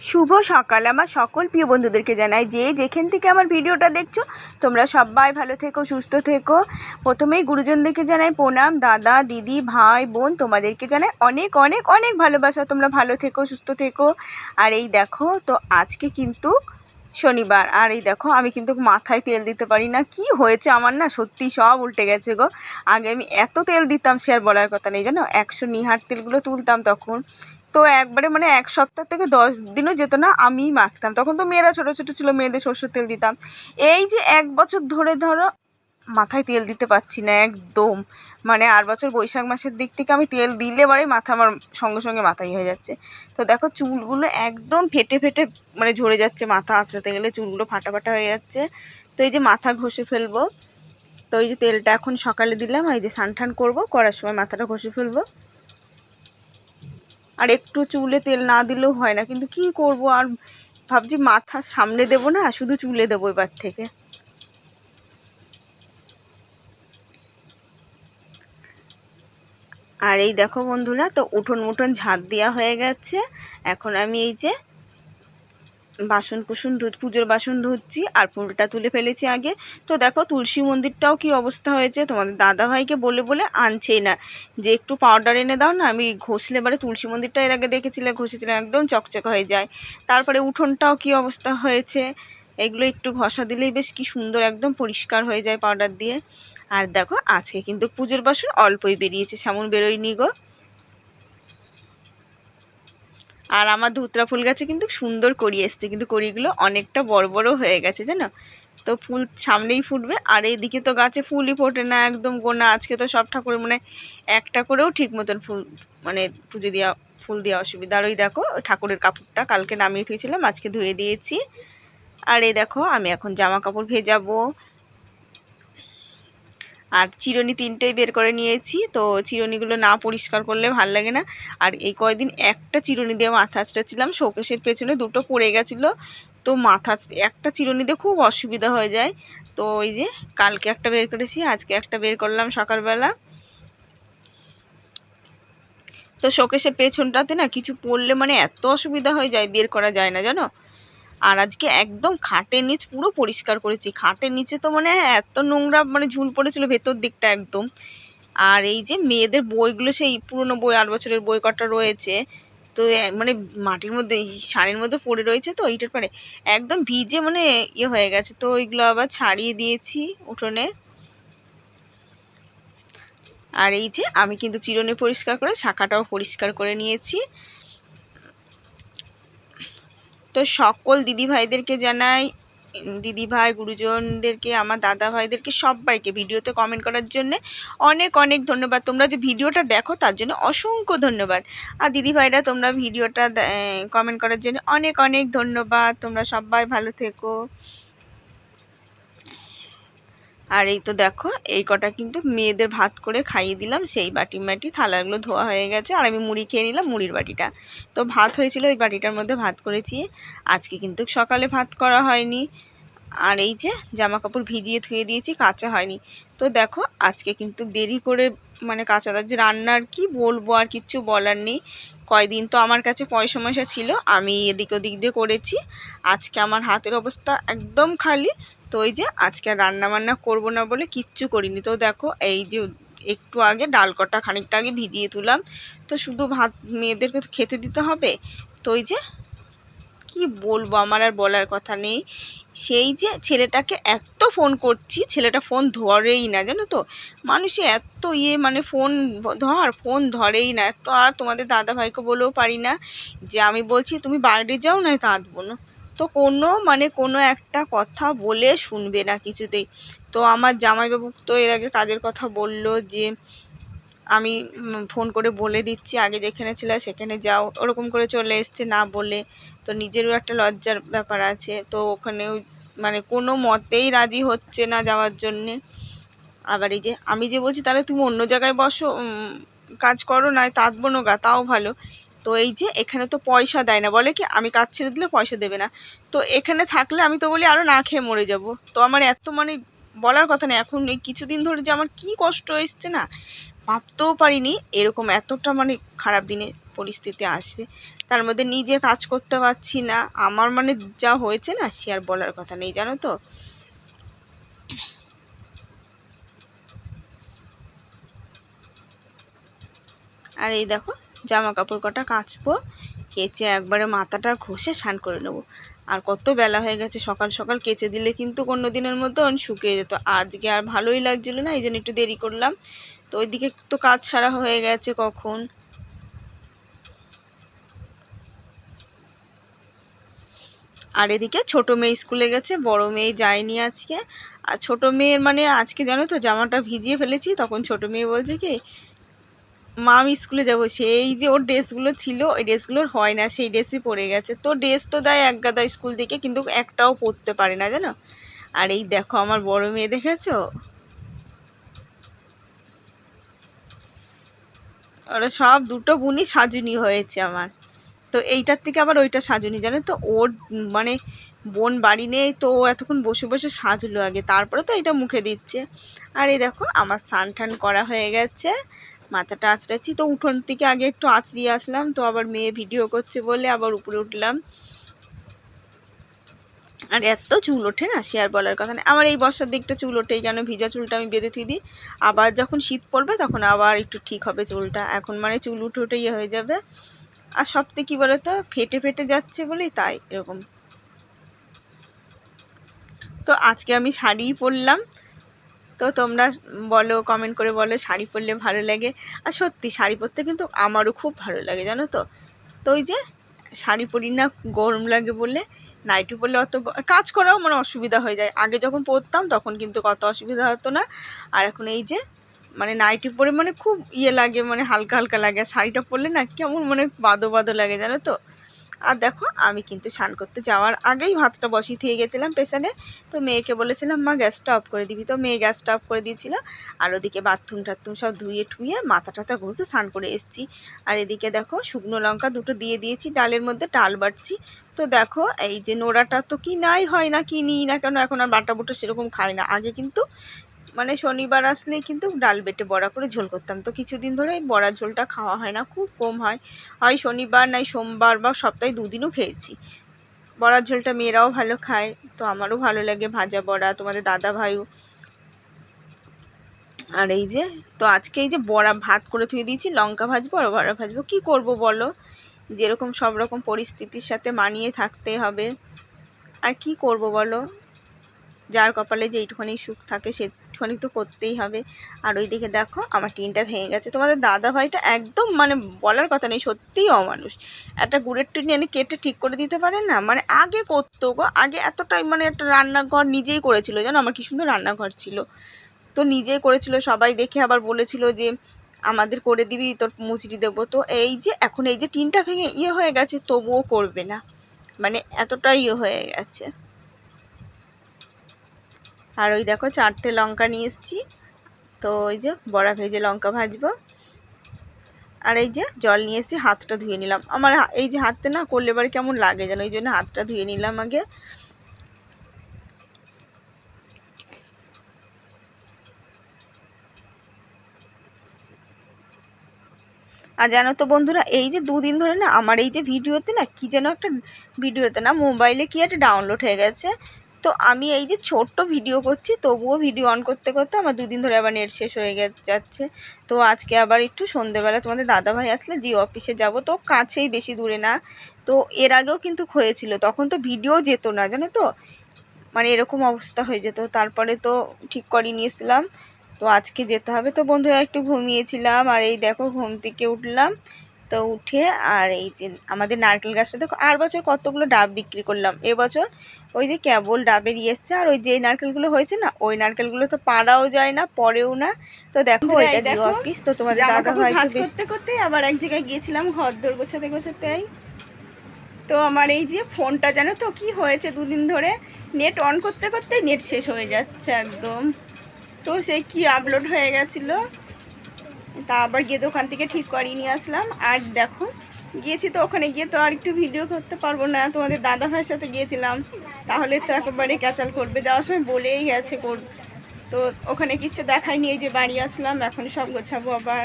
শুভ সকাল আমার সকল প্রিয় বন্ধুদেরকে জানাই যে যেখান থেকে আমার ভিডিওটা দেখছো তোমরা সবাই ভালো থেকো, সুস্থ থেকো। প্রথমেই গুরুজনদেরকে জানাই প্রণাম, দাদা দিদি ভাই বোন তোমাদেরকে জানাই অনেক অনেক অনেক ভালোবাসা। তোমরা ভালো থেকো, সুস্থ থেকো। আর এই দেখো, তো আজকে কিন্তু শনিবার, আর এই দেখো আমি কিন্তু মাথায় তেল দিতে পারি না। কি হয়েছে আমার না, সত্যি সব উল্টে গেছে গো। আগে আমি এত তেল দিতাম, সে আর বলার কথা নেই জানো। 100 নিহার তেলগুলো তুলতাম তখন, তো একবারে মানে 1 সপ্তাহ থেকে 10 দিনও যেত না আমিই মাখতাম। তখন তো মেয়েরা ছোটো ছোটো ছিল, মেয়েদের সরষের তেল দিতাম। এই যে 1 বছর ধরে ধরো মাথায় তেল দিতে পারছি না একদম। মানে আর বছর বৈশাখ মাসের দিক থেকে আমি তেল দিলে বারেই মাথা আমার সঙ্গে সঙ্গে মাথায় হয়ে যাচ্ছে। তো দেখো চুলগুলো একদম ফেটে ফেটে মানে ঝরে যাচ্ছে, মাথা আঁচড়াতে গেলে চুলগুলো ফাটা ফাটা হয়ে যাচ্ছে। তো এই যে মাথা ঘষে ফেলবো, তো এই যে তেলটা এখন সকালে দিলাম, এই যে স্নান টান করবো, করার সময় মাথাটা ঘষে ফেলবো। আর একটু চুলে তেল না দিলেও হয় না, কিন্তু কি করব, আর ভাবছি মাথার সামনে দেবো না, শুধু চুলে দেবো এবার থেকে। আর এই দেখো বন্ধুরা, তো উঠোন মুঠোন ঝাঁট দেওয়া হয়ে গেছে। এখন আমি এই যে বাসন কুসন পুজোর বাসন ধুচ্ছি, আর ফুলটা তুলে ফেলেছি আগে। তো দেখো তুলসী মন্দিরটাও কি অবস্থা হয়েছে, তোমাদের দাদাভাইকে বলে বলে আনছেই না যে একটু পাউডার এনে দাও না। আমি ঘষলে এবারে তুলসী মন্দিরটা এর আগে দেখেছিলে, ঘষেছিলাম একদম চকচক হয়ে যায়। তারপরে উঠোনটাও কি অবস্থা হয়েছে, এগুলো একটু ঘষা দিলেই বেশ কি সুন্দর একদম পরিষ্কার হয়ে যায় পাউডার দিয়ে। আর দেখো আজকে কিন্তু পুজোর বাসন অল্পই বেরিয়েছে, সেমন বেরোয়নি গো। আর আমার ধুতরা ফুল গাছে কিন্তু সুন্দর কড়ি এসছে, কিন্তু কড়িগুলো অনেকটা বড় বড় হয়ে গেছে জানো। তো ফুল সামনেই ফুটবে, আর এইদিকে তো গাছে ফুলই ফোটে না, একদম গোনা। আজকে তো সব ঠাকুরের মানে একটা করেও ঠিক মতন ফুল মানে পুজো দেওয়া ফুল দেওয়া অসুবিধা। আর ওই দেখো ঠাকুরের কাপড়টা কালকে নামিয়ে ধুয়েছিলাম, আজকে ধুয়ে দিয়েছি। আর এই দেখো আমি এখন জামা কাপড় ভেজাবো। আর চিরুনি 3টেই বের করে নিয়েছি, তো চিরুনিগুলো না পরিষ্কার করলে ভাল লাগে না। আর এই কয়দিন একটা চিরুনি দিয়ে মাথা আঁচড়াচ্ছিলাম, শোকেসের পেছনে দুটো পড়ে গেছিলো, তো মাথা একটা চিরুনি দিয়ে খুব অসুবিধা হয়ে যায়। তো ওই যে কালকে একটা বের করেছি, আজকে একটা বের করলাম সকালবেলা। তো শোকেসের পেছনটাতে না কিছু পড়লে মানে এত অসুবিধা হয়ে যায়, বের করা যায় না জানো। আর আজকে একদম খাটের নিচ পুরো পরিষ্কার করেছি। খাটের নিচে তো মানে এত নোংরা মানে ঝুল পড়েছিল ভেতর দিকটা একদম। আর এই যে মেয়েদের বইগুলো, সেই পুরনো বই 8 বছরের বই কটা রয়েছে, তো মানে মাটির মধ্যে সানের মধ্যে পড়ে রয়েছে, তো এইটার পরে একদম ভিজে মানে ইয়ে হয়ে গেছে। তো ওইগুলো আবার ছাড়িয়ে দিয়েছি উঠোনে। আর এই যে আমি কিন্তু চিরুনি পরিষ্কার করে শাখাটাও পরিষ্কার করে নিয়েছি। তো সকল দিদিভাইদেরকে জানাই, দিদিভাই গুরুজনদেরকে, আমার দাদা ভাইদেরকে সবাইকে ভিডিওতে কমেন্ট করার জন্য অনেক অনেক ধন্যবাদ। তোমরা যে ভিডিওটা দেখো তার জন্য অসংখ্য ধন্যবাদ। আর দিদিভাইরা তোমরা ভিডিওটা কমেন্ট করার জন্য অনেক অনেক ধন্যবাদ। তোমরা সবাই ভালো থেকো। আর এই তো দেখো এই কটা কিন্তু মেয়েদের ভাত করে খাইয়ে দিলাম, সেই বাটি মাটি থালাগুলো ধোয়া হয়ে গেছে। আর আমি মুড়ি খেয়ে নিলাম, মুড়ির বাটিটা। তো ভাত হয়েছিল ওই বাটিটার মধ্যে ভাত করেছি। আজকে কিন্তু সকালে ভাত করা হয়নি। আর এই যে জামা কাপড় ভিজিয়ে ধুয়ে দিয়েছি, কাঁচা হয়নি। তো দেখো আজকে কিন্তু দেরি করে মানে কাঁচা দার যে রান্নার কি বলবো, আর কিচ্ছু বলার নেই। কয়দিন তো আমার কাছে পয়সা ময়সা ছিল, আমি এদিক ওদিক দিয়ে করেছি। আজকে আমার হাতের অবস্থা একদম খালি। তো ওই যে আজকে রান্না বান্না করবো না বলে কিচ্ছু করিনি। তো দেখো এই যে একটু আগে ডাল কটা খানিকটা আগে ভিজিয়ে তুললাম, তো শুধু ভাত মেয়েদেরকে তো খেতে দিতে হবে। তো ওই যে কি বলবো, আমার আর বলার কথা নেই। সেই যে ছেলেটাকে এত ফোন করছি, ছেলেটা ফোন ধরেই না জানো তো। মানুষে এত মানে ফোন ধরেই না। তো আর তোমাদের দাদাভাইকে বলেও পারি না যে আমি বলছি তুমি বাইরে যাও, নয় কাঁদবো না। তো কোনো একটা কথা বলে শুনবে না কিছুতেই। তো আমার জামাইবাবু তো এর আগে কাজের কথা বললো যে আমি ফোন করে বলে দিচ্ছি, আগে যেখানে ছিল সেখানে যাও, ওরকম করে চলে এসছে না বলে। তো নিজেরও একটা লজ্জার ব্যাপার আছে, তো ওখানেও মানে কোনো মতেই রাজি হচ্ছে না যাওয়ার জন্যে। আবার এই যে আমি যে বলছি তাহলে তুমি অন্য জায়গায় বসো, কাজ করো, নয় তাঁতবো গা, তাও ভালো। তো এই যে এখানে তো পয়সা দেয় না, বলে কি আমি কাজ ছেড়ে দিলে পয়সা দেবে না। তো এখানে থাকলে আমি তো বলি আরও না খেয়ে মরে যাব। তো আমার এত মানে বলার কথা নেই। এখন এই কিছুদিন ধরে যে আমার কি কষ্ট এসছে না, ভাবতেও পারিনি এরকম এতটা মানে খারাপ দিনে পরিস্থিতি আসবে। তার মধ্যে নিজে কাজ করতে পারছি না, আমার মানে যা হয়েছে না সে আর বলার কথা নেই, জানো তো। আর এই দেখো জামা কাপড় কটা কাচবো, কেচে একবারে মাথাটা ঘষে স্নান করে নেবো। আর কত বেলা হয়ে গেছে, সকাল সকাল কেচে দিলে কিন্তু কোনো দিনের মধ্যে শুকিয়ে যেত। আজকে আর ভালোই লাগছিল না, এই জন্য একটু দেরি করলাম। তো ওইদিকে তো কাজ সারা হয়ে গেছে কখন। আর এদিকে ছোটো মেয়ে স্কুলে গেছে, বড় মেয়ে যায়নি আজকে। আর ছোটো মেয়ের মানে আজকে জানো তো জামাটা ভিজিয়ে ফেলেছি, তখন ছোটো মেয়ে বলছে কি মা আমি স্কুলে যাবো। সেই যে ওর ড্রেসগুলো ছিল ওই ড্রেসগুলোর হয় না, সেই ড্রেসই পরে গেছে। তো ড্রেস তো দেয় এক গাদা স্কুল থেকে, কিন্তু একটাও পরতে পারে না জানো। আর এই দেখো আমার বড় মেয়ে, দেখেছো ওরা সব দুটো বোনই সাজুনি হয়েছে আমার। তো এইটার থেকে আবার ওইটা সাজুনি, জানো তো। ওর মানে বোন বাড়ি নেই তো ও এতক্ষণ বসে বসে সাজলো আগে, তারপরে তো এটা মুখে দিচ্ছে। আর এই দেখো আমার স্নান টান করা হয়ে গেছে, মাথাটা আঁচড়াচ্ছি। তো উঠোন থেকে আগে একটু আঁচড়িয়ে আসলাম, তো আবার মেয়ে ভিডিও করছে বলে আবার উপরে উঠলাম। আর এত চুল ওঠে না সে আর বলার কথা নেই। আমার এই বর্ষার দিকটা চুল ওঠেই কেন, ভিজা চুলটা আমি বেঁধে থুই দিই। আবার যখন শীত পড়বে তখন আবার একটু ঠিক হবে চুলটা, এখন মানে চুল উঠে উঠে ইয়ে হয়ে যাবে। আর সবথেকে কী বলো তো, ফেটে ফেটে যাচ্ছে বলেই তাই এরকম। তো আজকে আমি শাড়িই পরলাম। তো তোমরা বলো, কমেন্ট করে বলো শাড়ি পরলে ভালো লাগে। আর সত্যি শাড়ি পরতে কিন্তু আমারও খুব ভালো লাগে, জানো তো। তো ওই যে শাড়ি পরি না গরম লাগে বলে, নাইটি পরলে অত কাজ করাও মানে অসুবিধা হয়ে যায়। আগে যখন পরতাম তখন কিন্তু কত অসুবিধা হতো না। আর এখন এই যে মানে নাইটি পরে মানে খুব ইয়ে লাগে, মানে হালকা হালকা লাগে। শাড়িটা পরলে না কেমন মানে বাদো বাদো লাগে, জানো তো। আর দেখো আমি কিন্তু স্নান করতে যাওয়ার আগেই ভাতটা বসিয়ে দিয়ে গেছিলাম প্রেসারে। তো মেয়েকে বলেছিলাম মা গ্যাসটা অফ করে দিবি, তো মেয়ে গ্যাসটা অফ করে দিয়েছিল। আর ওদিকে বাথরুম টাথরুম সব ধুয়ে ঠুয়ে মাথা টাথা ঘষে স্নান করে এসেছি। আর এদিকে দেখো শুকনো লঙ্কা দুটো দিয়ে দিয়েছি ডালের মধ্যে, ডাল বাটছি। তো দেখো এই যে নোড়াটা তো কি নাই হয় না, কি নিই না কেন, এখন আর বাটা বুটো সেরকম খাই না। আগে কিন্তু মানে শনিবার আসলেই কিন্তু ডাল বেটে বড়া করে ঝোল করতাম। তো কিছুদিন ধরে এই বড়া ঝোলটা খাওয়া হয় না, খুব কম হয়। হয় শনিবার নাই সোমবার, বা সপ্তাহে দুদিনও খেয়েছি। বড়ার ঝোলটা মেয়েরাও ভালো খায়, তো আমারও ভালো লাগে ভাজা বড়া, তোমাদের দাদা ভাইও। আর এই যে তো আজকে এই যে বড়া ভাত করে ধুয়ে দিয়েছি, লঙ্কা ভাজবো আর বড়া ভাজবো। কী করবো বলো, যেরকম সব রকম পরিস্থিতির সাথে মানিয়ে থাকতে হবে। আর কি করব বলো, যার কপালে যেইটুখানি সুখ থাকে সেটুখানি তো করতেই হবে। আর ওইদিকে দেখো আমার টিনটা ভেঙে গেছে। তোমাদের দাদা ভাইটা একদম মানে বলার কথা নেই, সত্যিই অমানুষ। একটা গুড়ের টিন এনে কেটে ঠিক করে দিতে পারে না, মানে আগে করতো গো। আগে এতটাই মানে একটা রান্নাঘর নিজেই করেছিল, জানো আমার কি সুন্দর রান্নাঘর ছিল। তো নিজেই করেছিল, সবাই দেখে আবার বলেছিল যে আমাদের করে দিবি, তোর মুচড়ি দেবো। তো এই যে এখন এই যে টিনটা ভেঙে ইয়ে হয়ে গেছে, তবুও করবে না, মানে এতটাই ইয়ে হয়ে গেছে। আর ওই দেখো 4টে লঙ্কা নিয়ে এসেছি, তো ওই যে বড়া ভেজে লঙ্কা ভাজবো। আর এই যে জল নিয়ে এসেছি, হাতটা ধুয়ে নিলাম। আমার এই যে হাতে না করলে এবার কেমন লাগে যেন, ওই জন্য হাতটা ধুয়ে নিলাম আগে। আর জানো তো বন্ধুরা, এই যে দুদিন ধরে না আমার এই যে ভিডিওতে না কি যেন একটা, ভিডিওতে না মোবাইলে কি একটা ডাউনলোড হয়ে গেছে। তো আমি এই যে ছোট্ট ভিডিও করছি, তবুও ভিডিও অন করতে করতে আমার দুদিন ধরে আবার নেট শেষ হয়ে যাচ্ছে। তো আজকে আবার একটু সন্ধেবেলা তোমাদের দাদাভাই আসলে জিও অফিসে যাব, তো কাছেই, বেশি দূরে না। তো এর আগেও কিন্তু হয়েছিল, তখন তো ভিডিও যেত না জানো তো, মানে এরকম অবস্থা হয়ে যেত। তারপরে তো ঠিক করে নিয়েছিলাম, তো আজকে যেতে হবে। তো বন্ধুরা একটু ঘুমিয়েছিলাম, আর এই দেখো ঘুম থেকে উঠলাম। তো উঠে আর এই যে আমাদের নারকেল গাছটা দেখো, আর বছর কতগুলো ডাব বিক্রি করলাম, এবছর ওই যে কেবল ডাবের এসছে। আর ওই যে নারকেলগুলো হয়েছে না, ওই নারকেলগুলো তো পাড়াও যায় না, পরেও না। তো দেখো এটা জিও অফিস। তো তোমাদের দাদা ভাইকে করতে করতে আবার এক জায়গায় গিয়েছিলাম ঘর দোর গোছাতে গোছাতেই। তো আমার এই যে ফোনটা জানো তো কি হয়েছে, দুদিন ধরে নেট অন করতে করতেই নেট শেষ হয়ে যাচ্ছে একদম। তো সেই কি আপলোড হয়ে গেছিলো, তা আবার গিয়ে দোকান থেকে ঠিক করিয়ে নিয়ে আসলাম। আর দেখো গিয়েছি, তো ওখানে গিয়ে তো আর একটু ভিডিও করতে পারবো না, তোমাদের দাদা ভাইয়ের সাথে গিয়েছিলাম, তাহলে তো একেবারে ক্যাচাল করবে, যাওয়ার সময় বলেই গেছে তো ওখানে কিচ্ছু দেখায়নি। এই যে বাড়ি আসলাম, এখন সব গোছাবো আবার।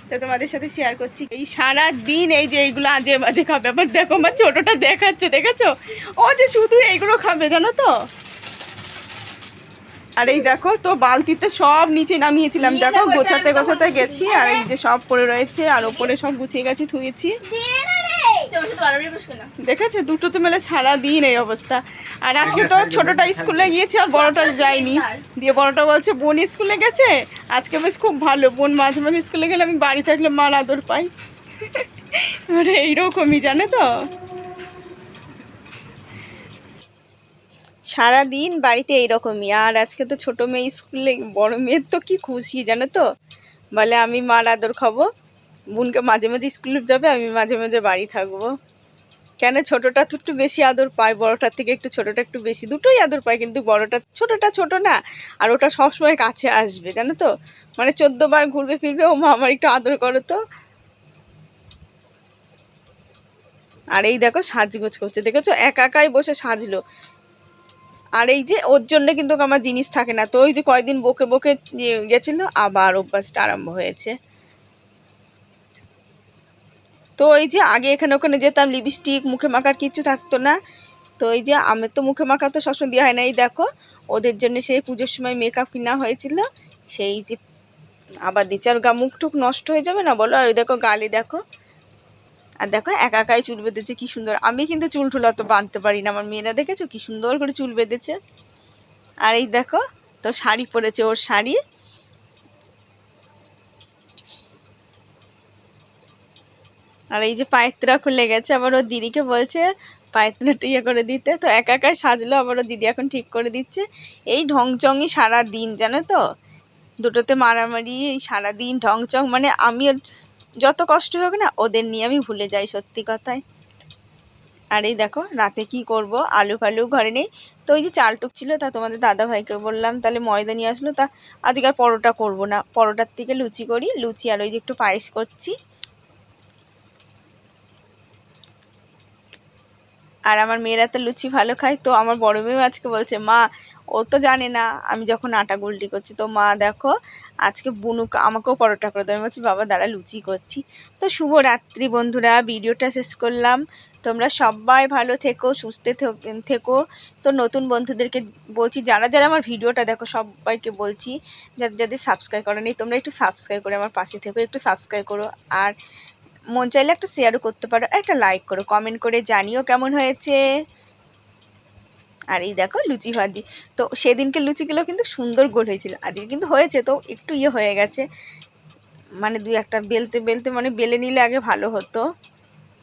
তো তোমাদের সাথে শেয়ার করছি। এই সারা দিন এই যে এইগুলো আজে বাজে খাবে। আবার দেখো আমার ছোটোটা দেখাচ্ছে, দেখেছো? ও যে শুধু এইগুলো খাবে জানো তো। আর এই দেখো তো বালতিতে সব নিচে নামিয়েছিলাম, দেখো গোছাতে গোছাতে গেছি। আর এই যে সব পড়ে রয়েছে, আর ওপরে সব গুছিয়ে গেছি, ধুয়েছি। দেখেছো দুটোতে মেলে সারা দিন এই অবস্থা। আর আজকে তো ছোটটা স্কুলে গিয়েছে আর বড়টা যায়নি। দিয়ে বড়টা বলছে বোন স্কুলে গেছে, আজকে বেশ খুব ভালো, বোন মাঝে মাঝে স্কুলে গেলে আমি বাড়ি থাকলে মার আদর পাই। আরে এইরকমই জানে তো, সারাদিন বাড়িতে এইরকমই। আর আজকে তো ছোটো মেয়ে স্কুলে, বড় মেয়ের তো কি খুশি জানো তো, বলে আমি মার আদর খাবো, বোনকে মাঝে মাঝে স্কুলে যাবে, আমি মাঝে মাঝে বাড়ি থাকবো। কেন ছোটোটা তো একটু বেশি আদর পায়, বড়টার থেকে একটু ছোটোটা একটু বেশি, দুটোই আদর পায়, কিন্তু বড়টা ছোটোটা ছোটো না, আর ওটা সবসময় কাছে আসবে জানো তো, মানে 14 বার ঘুরবে ফিরবে, ও মা আমার একটু আদর করো তো। আর এই দেখো সাজগোজ করছে, দেখেছো একা একাই বসে সাজলো। আর এই যে ওর জন্য কিন্তু আমার জিনিস থাকে না, তো ওই যে কয়েকদিন বকে বকে গেছিলো, আবার অভ্যাসটা আরম্ভ হয়েছে। তো এই যে আগে এখানে ওখানে যেতাম, লিপস্টিক মুখে মাখার কিছু থাকতো না, তো এই যে আমার তো মুখে মাখা তো সবসময় দেওয়া হয় না। এই দেখো ওদের জন্য সেই পুজোর সময় মেকআপ কিনা হয়েছিল, সেই যে আবার দিচ্ছে। আর মুখ টুক নষ্ট হয়ে যাবে না বলো। আর ওই দেখো গালে দেখো, আর দেখো একা একাই চুল বেঁধেছে কি সুন্দর। আমি কিন্তু চুল টুল অত বাঁধতে পারি না, আমার মেয়েরা দেখেছো কি সুন্দর করে চুল বেঁধেছে। আর এই দেখো তো শাড়ি পরেছে, ওর শাড়ি। আর এই যে পায়তরা খুলে গেছে, আবার ওর দিদিকে বলছে পায়তরাটা ইয়ে করে দিতে, তো একা একাই সাজলো, আবার ওর দিদি এখন ঠিক করে দিচ্ছে। এই ঢংচংই সারা দিন জানো তো, দুটোতে মারামারি, এই সারাদিন ঢংচং, মানে আমি যত কষ্ট হোক না ওদের নিয়ে আমি ভুলে যাই সত্যি কথায়। আর এই দেখো রাতে কি করব, আলু ফালু ঘরে নেই, তো ওই যে চালটুক ছিল, তা তোমাদের দাদা ভাইকে বললাম তাহলে ময়দা নিয়ে আসলো, তা আজকে আর পরোটা করবো না, পরোটার থেকে লুচি করি, লুচি আর ওই যে একটু পায়েস করছি। আর আমার মেয়েরা তো লুচি ভালো খায়, তো আমার বড় মেয়েও আজকে বলছে মা, ও তো জানে না আমি যখন আটা গুলটি করছি, তো মা দেখো আজকে বুনু আমাকেও পরোটা করে দেবে। আমি বলছি বাবা দাঁড়া লুচি করছি। তো শুভ রাত্রি বন্ধুরা, ভিডিওটা শেষ করলাম। তোমরা সবাই ভালো থেকো, সুস্থ থেকো। তো নতুন বন্ধুদেরকে বলছি, যারা যারা আমার ভিডিওটা দেখো সবাইকে বলছি, যাদের সাবস্ক্রাইব করেনি তোমরা একটু সাবস্ক্রাইব করে আমার পাশে থেকো, একটু সাবস্ক্রাইব করো। আর মন চাইলে একটা শেয়ারও করতে পারো, একটা লাইক করো, কমেন্ট করে জানিও কেমন হয়েছে। আর এই দেখো লুচি ভাজি, তো সেদিনকে লুচিগুলো কিন্তু সুন্দর গোল হয়েছিল, আজকে কিন্তু হয়েছে তো একটু ইয়ে হয়ে গেছে, মানে দুই একটা বেলতে বেলতে মানে বেলে নিলে আগে ভালো হতো,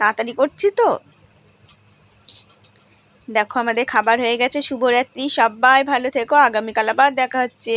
তাড়াতাড়ি করছি তো। দেখো আমাদের খাবার হয়ে গেছে। শুভরাত্রি, সবাই ভালো থেকো, আগামীকাল আবার দেখা হচ্ছে।